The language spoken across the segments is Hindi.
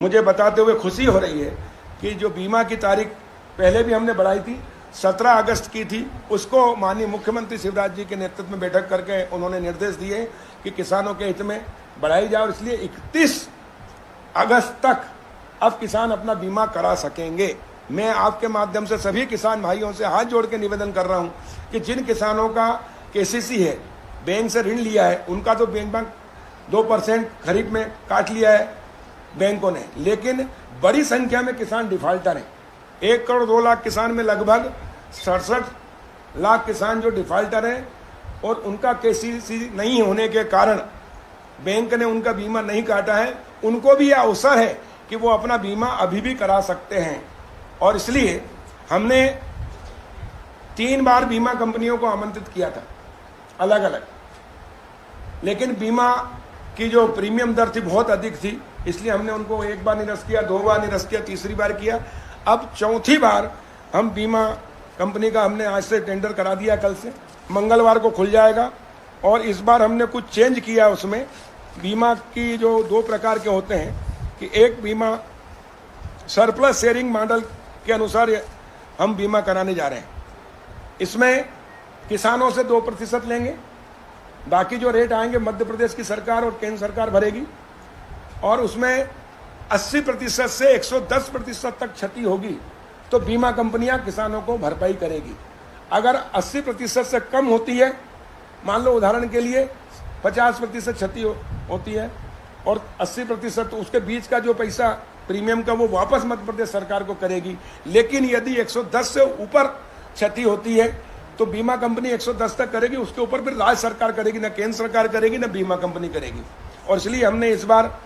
मुझे बताते हुए खुशी हो रही है कि जो बीमा की तारीख पहले भी हमने बढ़ाई थी, 17 अगस्त की थी, उसको माननीय मुख्यमंत्री शिवराज जी के नेतृत्व में बैठक करके उन्होंने निर्देश दिए कि किसानों के हित में बढ़ाई जाए और इसलिए 31 अगस्त तक अब किसान अपना बीमा करा सकेंगे। मैं आपके माध्यम से सभी किसान भाइयों से हाथ जोड़ के निवेदन कर रहा हूं कि जिन किसानों का केसीसी है, बैंक से ऋण लिया है, उनका तो बैंक 2% खरीफ में काट लिया है बैंकों ने, लेकिन बड़ी संख्या में किसान डिफाल्टर हैं। 1 करोड़ 2 लाख किसान में लगभग 67 लाख किसान जो डिफाल्टर हैं और उनका केसीसी नहीं होने के कारण बैंक ने उनका बीमा नहीं काटा है, उनको भी यह अवसर है कि वो अपना बीमा अभी भी करा सकते हैं। और इसलिए हमने 3 बार बीमा कंपनियों को आमंत्रित किया था अलग अलग, लेकिन बीमा की जो प्रीमियम दर थी बहुत अधिक थी, इसलिए हमने उनको 1 बार निरस्त किया, 2 बार निरस्त किया, तीसरी बार किया। अब चौथी बार हम बीमा कंपनी का हमने आज से टेंडर करा दिया, कल से मंगलवार को खुल जाएगा। और इस बार हमने कुछ चेंज किया, उसमें बीमा की जो 2 प्रकार के होते हैं कि एक बीमा सरप्लस शेयरिंग मॉडल के अनुसार हम बीमा कराने जा रहे हैं। इसमें किसानों से 2% लेंगे, बाकी जो रेट आएंगे मध्य प्रदेश की सरकार और केंद्र सरकार भरेगी, और उसमें 80% से 110% तक क्षति होगी तो बीमा कंपनियां किसानों को भरपाई करेगी। अगर 80% से कम होती है, मान लो उदाहरण के लिए 50% क्षति होती है और 80%, तो उसके बीच का जो पैसा प्रीमियम का वो वापस मध्य प्रदेश सरकार को करेगी। लेकिन यदि 110 से ऊपर क्षति होती है तो बीमा कंपनी 110 तक करेगी, उसके ऊपर फिर राज्य सरकार करेगी, न केंद्र सरकार करेगी, न बीमा कंपनी करेगी। और इसलिए हमने इस बार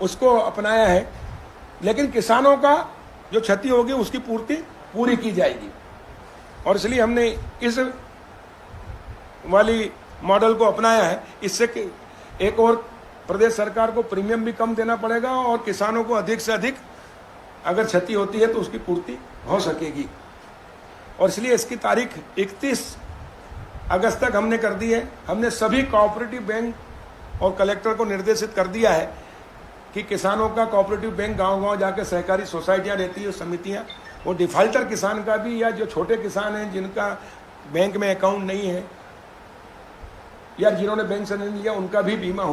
उसको अपनाया है, लेकिन किसानों का जो क्षति होगी उसकी पूर्ति पूरी की जाएगी। और इसलिए हमने इस वाली मॉडल को अपनाया है। इससे एक और प्रदेश सरकार को प्रीमियम भी कम देना पड़ेगा और किसानों को अधिक से अधिक अगर क्षति होती है तो उसकी पूर्ति हो सकेगी। और इसलिए इसकी तारीख 31 अगस्त तक हमने कर दी है। हमने सभी कोऑपरेटिव बैंक और कलेक्टर को निर्देशित कर दिया है कि किसानों का कोऑपरेटिव बैंक गांव-गांव जाकर सहकारी सोसाइटियां रहती है, समितियां, वो डिफाल्टर किसान का भी, या जो छोटे किसान हैं जिनका बैंक में अकाउंट नहीं है या जिन्होंने बैंक से नहीं लिया, उनका भी बीमा